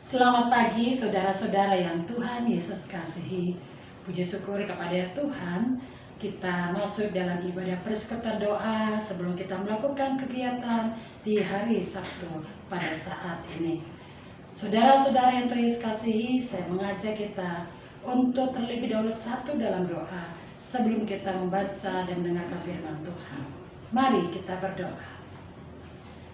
Selamat pagi saudara-saudara yang Tuhan Yesus kasihi. Puji syukur kepada Tuhan, kita masuk dalam ibadah persekutuan doa sebelum kita melakukan kegiatan di hari Sabtu pada saat ini. Saudara-saudara yang Tuhan Yesus kasihi, saya mengajak kita untuk terlebih dahulu satu dalam doa sebelum kita membaca dan mendengarkan firman Tuhan. Mari kita berdoa.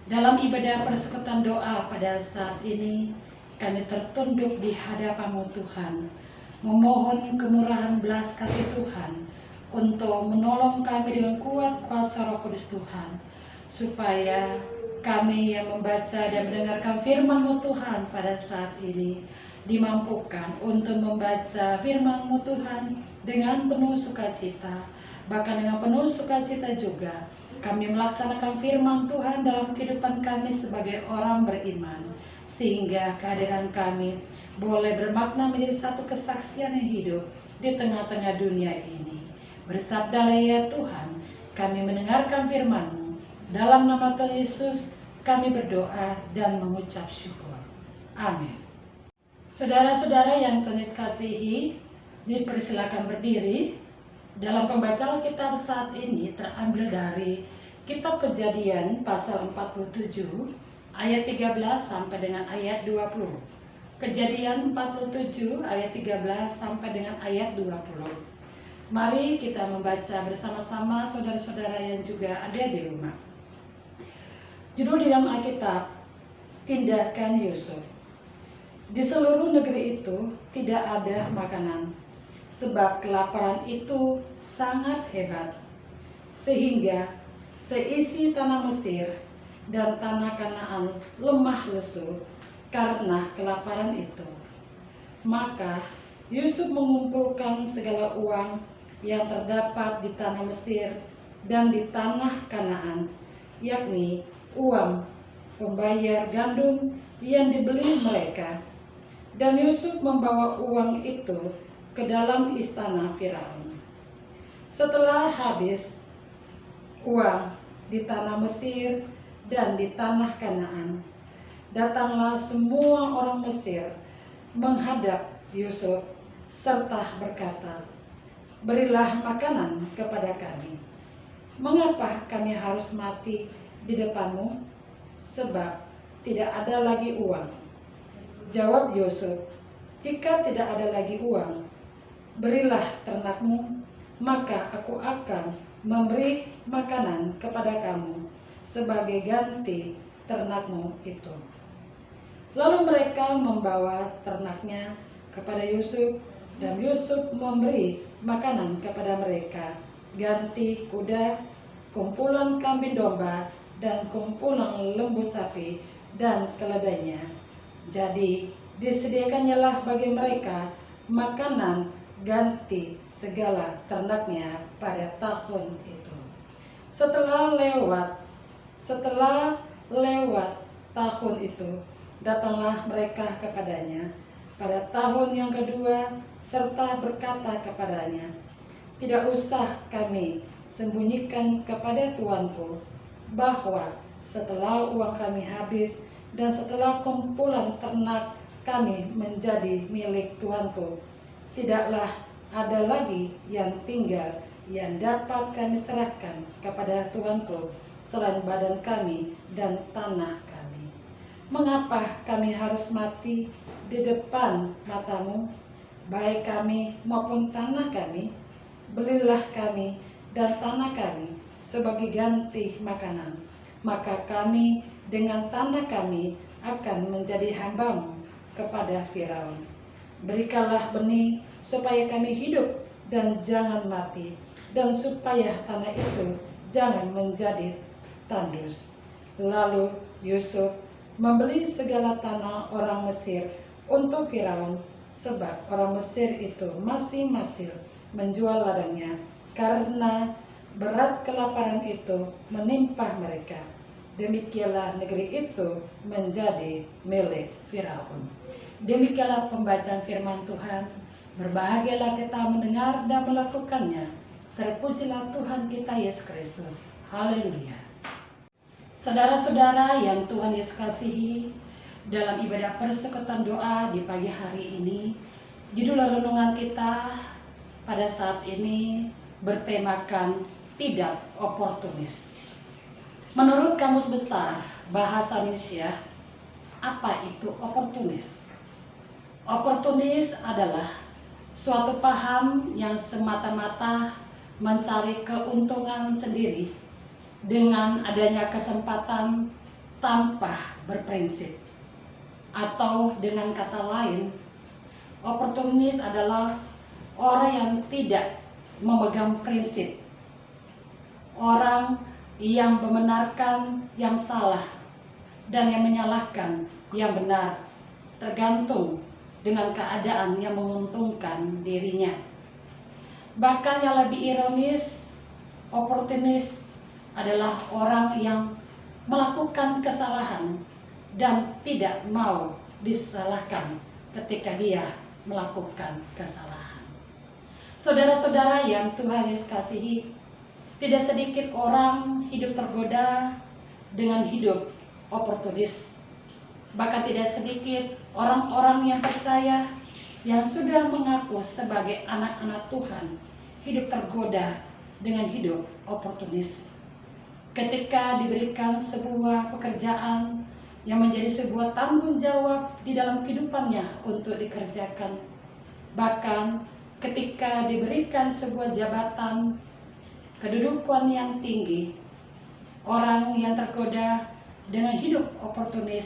Dalam ibadah persekutuan doa pada saat ini, kami tertunduk di hadapan-Mu Tuhan, memohon kemurahan belas kasih Tuhan untuk menolong kami dengan kuat kuasa Roh Kudus Tuhan, supaya kami yang membaca dan mendengarkan firman-Mu Tuhan pada saat ini dimampukan untuk membaca firman-Mu Tuhan dengan penuh sukacita, bahkan dengan penuh sukacita juga kami melaksanakan firman Tuhan dalam kehidupan kami sebagai orang beriman, sehingga kehadiran kami boleh bermakna menjadi satu kesaksian yang hidup di tengah-tengah dunia ini. Bersabdalah ya Tuhan, kami mendengarkan firman-Mu. Dalam nama Tuhan Yesus, kami berdoa dan mengucap syukur. Amin. Saudara-saudara yang Tuhan Yesus kasihi, dipersilakan berdiri. Dalam pembacaan Alkitab saat ini terambil dari Kitab Kejadian pasal 47 ayat 13 sampai dengan ayat 20. Kejadian 47 ayat 13 sampai dengan ayat 20. Mari kita membaca bersama-sama saudara-saudara yang juga ada di rumah. Judul di dalam Alkitab, Tindakan Yusuf. Di seluruh negeri itu tidak ada makanan, sebab kelaparan itu sangat hebat, sehingga seisi tanah Mesir dan tanah Kanaan lemah lesu karena kelaparan itu. Maka Yusuf mengumpulkan segala uang yang terdapat di tanah Mesir dan di tanah Kanaan, yakni uang pembayar gandum yang dibeli mereka. Dan Yusuf membawa uang itu ke dalam istana Firaun. Setelah habis uang di tanah Mesir dan di tanah Kanaan, datanglah semua orang Mesir menghadap Yusuf serta berkata, "Berilah makanan kepada kami. Mengapa kami harus mati di depanmu? Sebab tidak ada lagi uang." Jawab Yusuf, "Jika tidak ada lagi uang, berilah ternakmu, maka aku akan memberi makanan kepada kamu sebagai ganti ternakmu itu." Lalu mereka membawa ternaknya kepada Yusuf, dan Yusuf memberi makanan kepada mereka, ganti kuda, kumpulan kambing domba, dan kumpulan lembu sapi dan keledainya. Jadi disediakannyalah bagi mereka makanan ganti segala ternaknya pada tahun itu. Setelah lewat tahun itu, datanglah mereka kepadanya pada tahun yang kedua serta berkata kepadanya, "Tidak usah kami sembunyikan kepada tuanku bahwa setelah uang kami habis dan setelah kumpulan ternak kami menjadi milik tuanku, tidaklah ada lagi yang tinggal yang dapat kami serahkan kepada tuanku selain badan kami dan tanah kami. Mengapa kami harus mati di depan matamu, baik kami maupun tanah kami? Belilah kami dan tanah kami sebagai ganti makanan, maka kami dengan tanah kami akan menjadi hambamu kepada Firaun. Berikanlah benih supaya kami hidup dan jangan mati, dan supaya tanah itu jangan menjadi tandus." Lalu Yusuf membeli segala tanah orang Mesir untuk Firaun, sebab orang Mesir itu masing-masing menjual ladangnya, karena berat kelaparan itu menimpa mereka. Demikianlah negeri itu menjadi milik Firaun. Demikianlah pembacaan firman Tuhan. Berbahagialah kita mendengar dan melakukannya. Terpujilah Tuhan kita Yesus Kristus. Haleluya. Saudara-saudara yang Tuhan Yesus kasihi, dalam ibadah persekutuan doa di pagi hari ini. Judul renungan kita pada saat ini bertemakan tidak oportunis. Menurut Kamus Besar Bahasa Indonesia, apa itu oportunis? Oportunis adalah suatu paham yang semata-mata mencari keuntungan sendiri dengan adanya kesempatan tanpa berprinsip. Atau dengan kata lain, oportunis adalah orang yang tidak memegang prinsip, orang yang membenarkan yang salah dan yang menyalahkan yang benar, tergantung dengan keadaan yang menguntungkan dirinya. Bahkan yang lebih ironis, oportunis adalah orang yang melakukan kesalahan dan tidak mau disalahkan ketika dia melakukan kesalahan. Saudara-saudara yang Tuhan Yesus kasihi, tidak sedikit orang hidup tergoda dengan hidup oportunis. Bahkan tidak sedikit orang-orang yang percaya yang sudah mengaku sebagai anak-anak Tuhan hidup tergoda dengan hidup oportunis. Ketika diberikan sebuah pekerjaan yang menjadi sebuah tanggung jawab di dalam kehidupannya untuk dikerjakan. Bahkan ketika diberikan sebuah jabatan, kedudukan yang tinggi, orang yang tergoda dengan hidup oportunis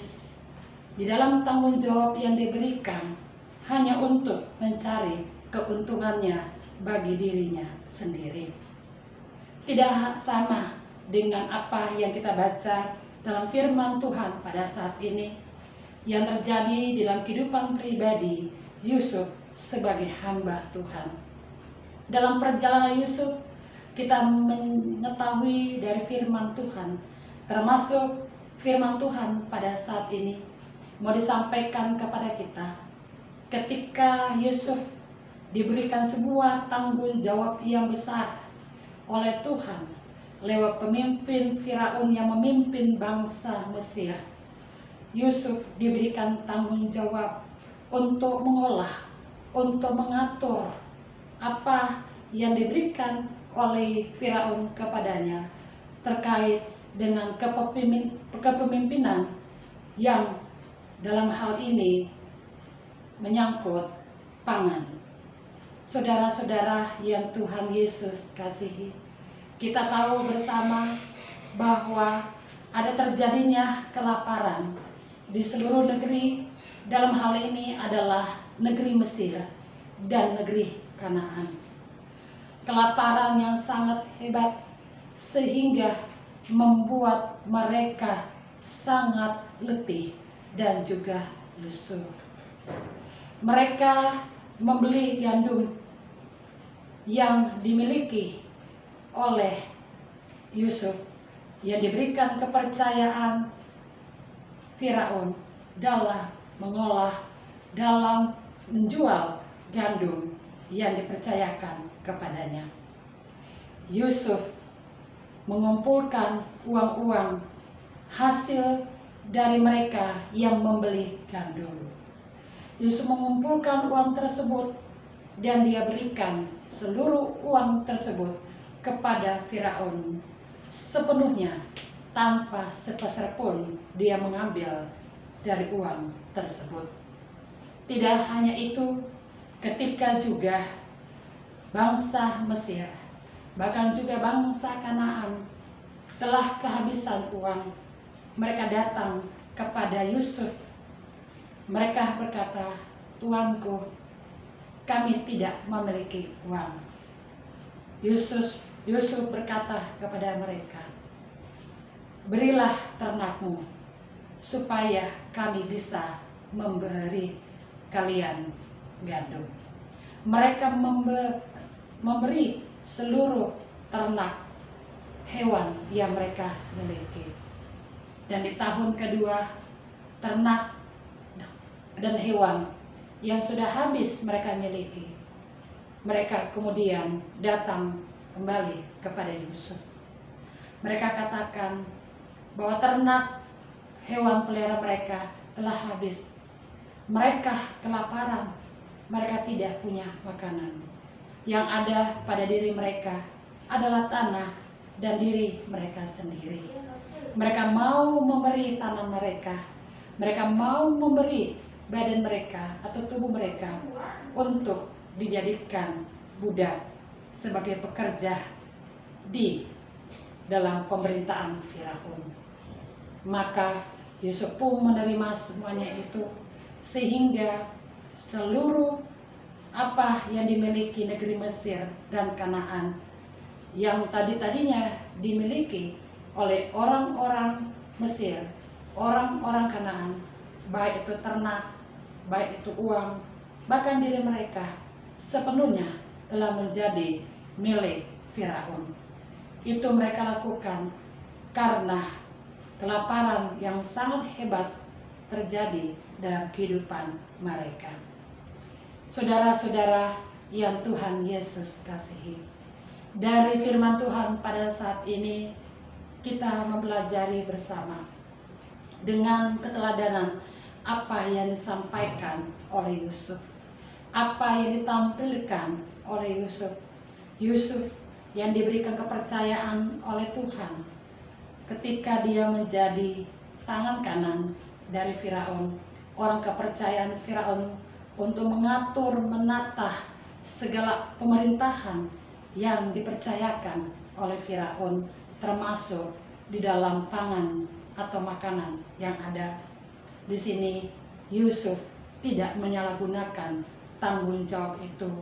di dalam tanggung jawab yang diberikan hanya untuk mencari keuntungannya bagi dirinya sendiri. Tidak sama dengan apa yang kita baca dalam firman Tuhan pada saat ini yang terjadi dalam kehidupan pribadi Yusuf sebagai hamba Tuhan. Dalam perjalanan Yusuf, kita mengetahui dari firman Tuhan, termasuk firman Tuhan pada saat ini mau disampaikan kepada kita. Ketika Yusuf diberikan sebuah tanggung jawab yang besar oleh Tuhan lewat pemimpin Firaun yang memimpin bangsa Mesir, Yusuf diberikan tanggung jawab untuk mengolah, untuk mengatur apa yang diberikan oleh Firaun kepadanya terkait dengan kepemimpinan yang dalam hal ini menyangkut pangan. Saudara-saudara yang Tuhan Yesus kasihi, kita tahu bersama bahwa ada terjadinya kelaparan di seluruh negeri. Dalam hal ini adalah negeri Mesir dan negeri Kanaan. Kelaparan yang sangat hebat sehingga membuat mereka sangat letih dan juga lesu. Mereka membeli gandum yang dimiliki oleh Yusuf yang diberikan kepercayaan Firaun dalam mengolah, dalam menjual gandum yang dipercayakan kepadanya. Yusuf mengumpulkan uang-uang hasil dari mereka yang membeli gandum. Yusuf mengumpulkan uang tersebut dan dia berikan seluruh uang tersebut kepada Firaun sepenuhnya, tanpa sepeser pun dia mengambil dari uang tersebut. Tidak hanya itu, ketika juga bangsa Mesir, bahkan juga bangsa Kanaan telah kehabisan uang, mereka datang kepada Yusuf. Mereka berkata, "Tuanku, kami tidak memiliki uang." Yusuf berkata kepada mereka, "Berilah ternakmu, supaya kami bisa memberi kalian gandum." Mereka memberi seluruh ternak hewan yang mereka miliki. Dan di tahun kedua, ternak dan hewan yang sudah habis mereka miliki, mereka kemudian datang kembali kepada Yusuf. Mereka katakan bahwa ternak hewan pelihara mereka telah habis. Mereka kelaparan, mereka tidak punya makanan. Yang ada pada diri mereka adalah tanah dan diri mereka sendiri. Mereka mau memberi tanah mereka, mereka mau memberi badan mereka atau tubuh mereka untuk dijadikan budak sebagai pekerja di dalam pemerintahan Firaun. Maka Yusuf pun menerima semuanya itu, sehingga seluruh apa yang dimiliki negeri Mesir dan Kanaan yang tadinya dimiliki oleh orang-orang Mesir, orang-orang Kanaan, baik itu ternak, baik itu uang, bahkan diri mereka sepenuhnya telah menjadi milik Firaun. Itu mereka lakukan karena kelaparan yang sangat hebat terjadi dalam kehidupan mereka. Saudara-saudara yang Tuhan Yesus kasihi, dari firman Tuhan pada saat ini kita mempelajari bersama dengan keteladanan apa yang disampaikan oleh Yusuf, apa yang ditampilkan oleh Yusuf. Yusuf yang diberikan kepercayaan oleh Tuhan ketika dia menjadi tangan kanan dari Firaun, orang kepercayaan Firaun untuk mengatur, menata segala pemerintahan yang dipercayakan oleh Firaun, termasuk di dalam pangan atau makanan yang ada. Di sini Yusuf tidak menyalahgunakan tanggung jawab itu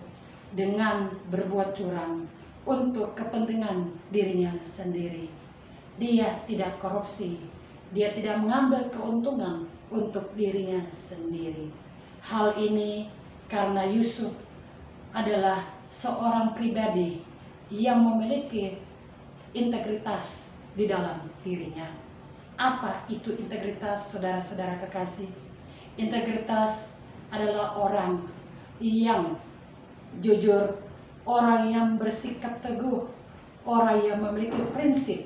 dengan berbuat curang untuk kepentingan dirinya sendiri. Dia tidak korupsi, dia tidak mengambil keuntungan untuk dirinya sendiri. Hal ini karena Yusuf adalah seorang pribadi yang memiliki integritas di dalam dirinya. Apa itu integritas, saudara-saudara kekasih? Integritas adalah orang yang jujur, orang yang bersikap teguh, orang yang memiliki prinsip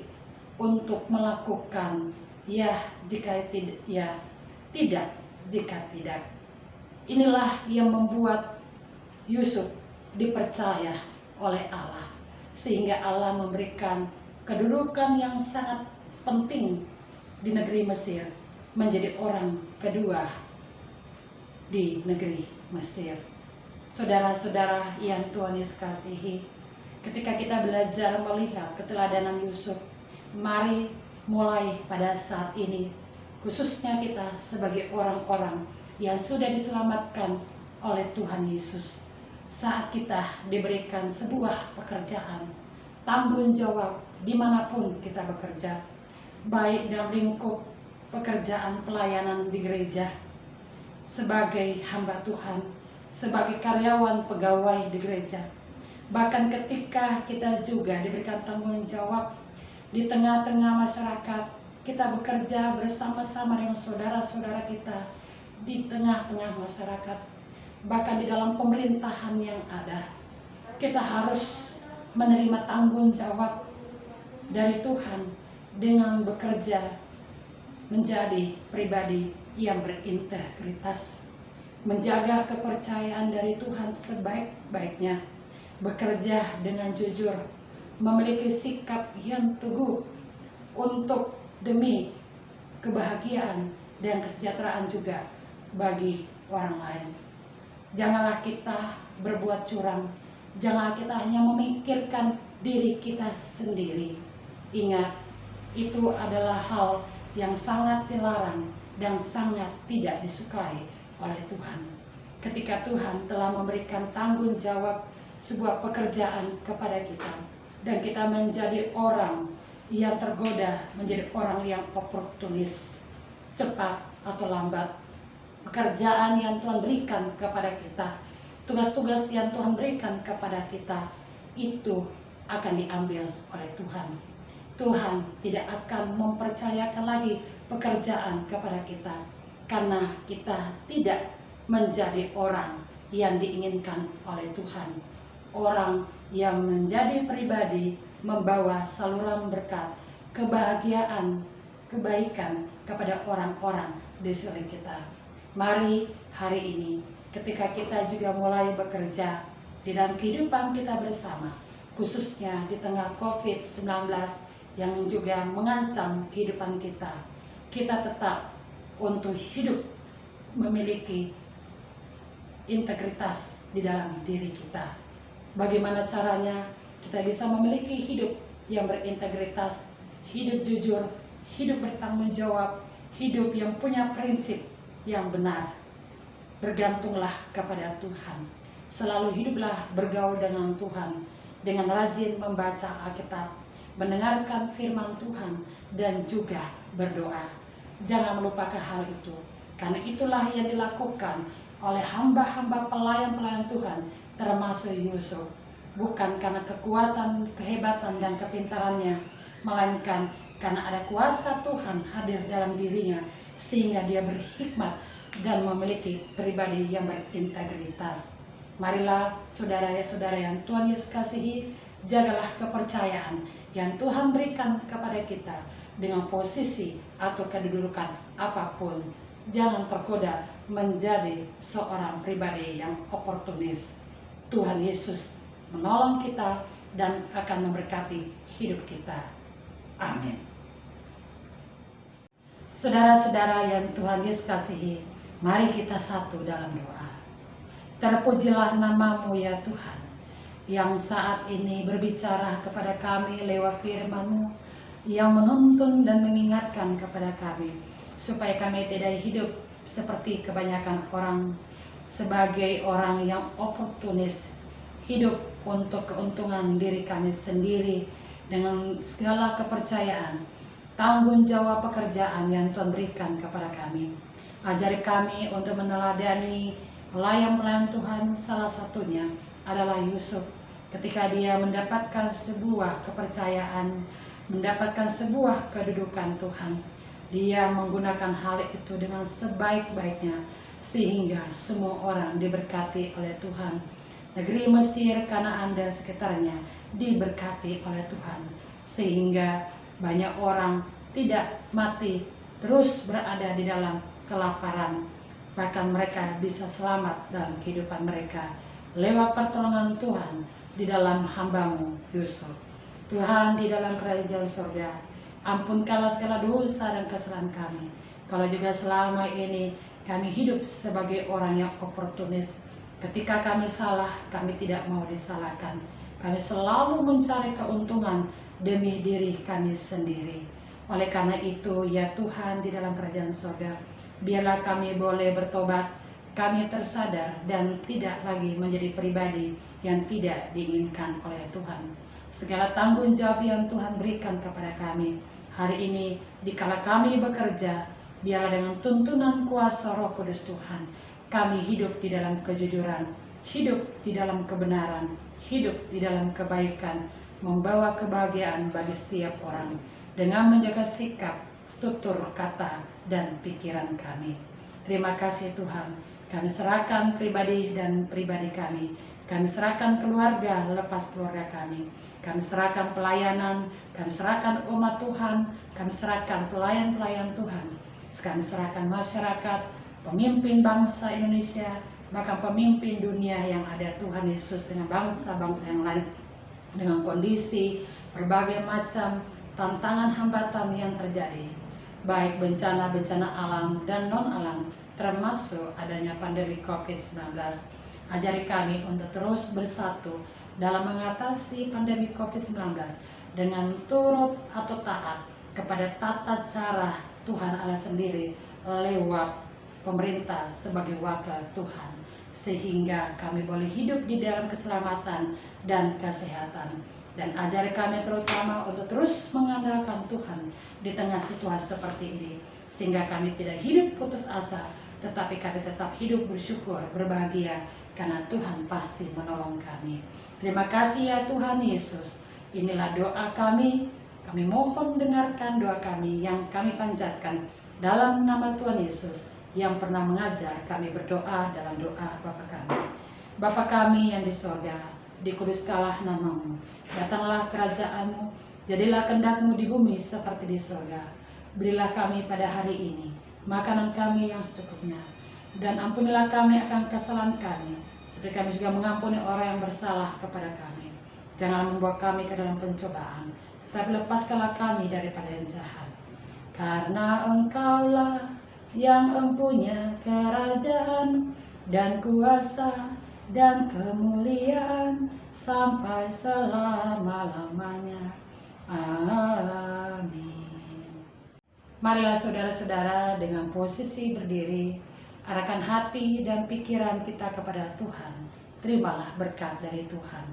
untuk melakukan ya jika tidak, ya tidak jika tidak. Inilah yang membuat Yusuf dipercaya oleh Allah, sehingga Allah memberikan kedudukan yang sangat penting di negeri Mesir, menjadi orang kedua di negeri Mesir. Saudara-saudara yang Tuhan Yesus kasihi, ketika kita belajar melihat keteladanan Yusuf, mari mulai pada saat ini, khususnya kita sebagai orang-orang yang sudah diselamatkan oleh Tuhan Yesus, saat kita diberikan sebuah pekerjaan, tanggung jawab dimanapun kita bekerja, baik dalam lingkup pekerjaan pelayanan di gereja, sebagai hamba Tuhan, sebagai karyawan pegawai di gereja, bahkan ketika kita juga diberikan tanggung jawab di tengah-tengah masyarakat, kita bekerja bersama-sama dengan saudara-saudara kita di tengah-tengah masyarakat, bahkan di dalam pemerintahan yang ada, kita harus menerima tanggung jawab dari Tuhan dengan bekerja menjadi pribadi yang berintegritas, menjaga kepercayaan dari Tuhan sebaik-baiknya, bekerja dengan jujur, memiliki sikap yang teguh untuk demi kebahagiaan dan kesejahteraan juga bagi orang lain. Janganlah kita berbuat curang, janganlah kita hanya memikirkan diri kita sendiri. Ingat, itu adalah hal yang sangat dilarang dan sangat tidak disukai oleh Tuhan. Ketika Tuhan telah memberikan tanggung jawab sebuah pekerjaan kepada kita, dan kita menjadi orang yang tergoda menjadi orang yang oportunis, cepat atau lambat, pekerjaan yang Tuhan berikan kepada kita, tugas-tugas yang Tuhan berikan kepada kita, itu akan diambil oleh Tuhan. Tuhan tidak akan mempercayakan lagi pekerjaan kepada kita, karena kita tidak menjadi orang yang diinginkan oleh Tuhan, orang yang menjadi pribadi membawa saluran berkat, kebahagiaan, kebaikan kepada orang-orang di sekeliling kita. Mari hari ini ketika kita juga mulai bekerja di dalam kehidupan kita bersama, khususnya di tengah COVID-19 yang juga mengancam kehidupan kita, kita tetap untuk hidup memiliki integritas di dalam diri kita. Bagaimana caranya kita bisa memiliki hidup yang berintegritas, hidup jujur, hidup bertanggung jawab, hidup yang punya prinsip yang benar? Bergantunglah kepada Tuhan. Selalu hiduplah bergaul dengan Tuhan, dengan rajin membaca Alkitab, mendengarkan firman Tuhan, dan juga berdoa. Jangan melupakan hal itu, karena itulah yang dilakukan oleh hamba-hamba pelayan-pelayan Tuhan, termasuk Yusuf. Bukan karena kekuatan, kehebatan, dan kepintarannya, melainkan karena ada kuasa Tuhan hadir dalam dirinya, sehingga dia berhikmat dan memiliki pribadi yang berintegritas. Marilah saudara-saudara yang Tuhan Yesus kasihi, jagalah kepercayaan yang Tuhan berikan kepada kita dengan posisi atau kedudukan apapun. Jangan tergoda menjadi seorang pribadi yang oportunis. Tuhan Yesus menolong kita dan akan memberkati hidup kita. Amin. Saudara-saudara yang Tuhan Yesus kasihi, mari kita satu dalam doa. Terpujilah nama-Mu ya Tuhan, yang saat ini berbicara kepada kami lewat firman-Mu, yang menuntun dan mengingatkan kepada kami, supaya kami tidak hidup seperti kebanyakan orang, sebagai orang yang oportunis, hidup untuk keuntungan diri kami sendiri, dengan segala kepercayaan, tanggung jawab pekerjaan yang Tuhan berikan kepada kami. Ajari kami untuk meneladani pelayan-pelayan Tuhan. Salah satunya adalah Yusuf, ketika dia mendapatkan sebuah kepercayaan, mendapatkan sebuah kedudukan Tuhan. Dia menggunakan hal itu dengan sebaik-baiknya, sehingga semua orang diberkati oleh Tuhan. Negeri Mesir, Kanaan, dan sekitarnya diberkati oleh Tuhan, sehingga banyak orang tidak mati terus berada di dalam kelaparan. Bahkan mereka bisa selamat dalam kehidupan mereka lewat pertolongan Tuhan di dalam hamba-Mu Yusuf. Tuhan, di dalam kerajaan surga, ampunkanlah segala dosa dan kesalahan kami. Kalau juga selama ini kami hidup sebagai orang yang oportunis, ketika kami salah, kami tidak mau disalahkan. Kami selalu mencari keuntungan demi diri kami sendiri. Oleh karena itu, ya Tuhan, di dalam kerajaan surga, biarlah kami boleh bertobat, kami tersadar dan tidak lagi menjadi pribadi yang tidak diinginkan oleh Tuhan. Segala tanggung jawab yang Tuhan berikan kepada kami hari ini, dikala kami bekerja, biarlah dengan tuntunan kuasa Roh Kudus Tuhan, kami hidup di dalam kejujuran, hidup di dalam kebenaran, hidup di dalam kebaikan, membawa kebahagiaan bagi setiap orang dengan menjaga sikap, tutur kata, dan pikiran kami. Terima kasih Tuhan, kami serahkan pribadi dan pribadi kami serahkan keluarga lepas keluarga kami serahkan pelayanan, kami serahkan umat Tuhan, kami serahkan pelayan-pelayan Tuhan, kami serahkan masyarakat, pemimpin bangsa Indonesia, bahkan pemimpin dunia yang ada Tuhan Yesus, dengan bangsa-bangsa yang lain, dengan kondisi berbagai macam tantangan hambatan yang terjadi, baik bencana-bencana alam dan non-alam, termasuk adanya pandemi COVID-19. Ajari kami untuk terus bersatu dalam mengatasi pandemi COVID-19 dengan turut atau taat kepada tata cara Tuhan Allah sendiri lewat pemerintah sebagai wakil Tuhan, sehingga kami boleh hidup di dalam keselamatan dan kesehatan. Dan ajari kami terutama untuk terus mengandalkan Tuhan di tengah situasi seperti ini, sehingga kami tidak hidup putus asa, tetapi kami tetap hidup bersyukur, berbahagia, karena Tuhan pasti menolong kami. Terima kasih ya Tuhan Yesus. Inilah doa kami mohon dengarkan doa kami yang kami panjatkan dalam nama Tuhan Yesus, yang pernah mengajar kami berdoa dalam doa Bapa kami. Bapa kami yang di sorga, dikuduskanlah nama-Mu, datanglah kerajaan-Mu, jadilah kehendak-Mu di bumi seperti di sorga. Berilah kami pada hari ini makanan kami yang secukupnya. Dan ampunilah kami akan kesalahan kami, seperti kami juga mengampuni orang yang bersalah kepada kami. Jangan membawa kami ke dalam pencobaan, tetapi lepaskanlah kami daripada yang jahat. Karena Engkaulah yang mempunyai kerajaan dan kuasa dan kemuliaan sampai selama-lamanya. Amin. Marilah saudara-saudara dengan posisi berdiri, arahkan hati dan pikiran kita kepada Tuhan. Terimalah berkat dari Tuhan.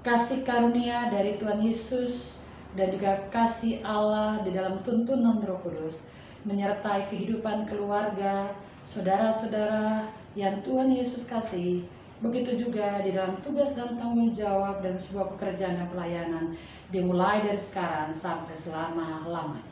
Kasih karunia dari Tuhan Yesus dan juga kasih Allah di dalam tuntunan Roh Kudus menyertai kehidupan keluarga, saudara-saudara yang Tuhan Yesus kasih. Begitu juga di dalam tugas dan tanggung jawab dan sebuah pekerjaan dan pelayanan, dimulai dari sekarang sampai selama-lamanya.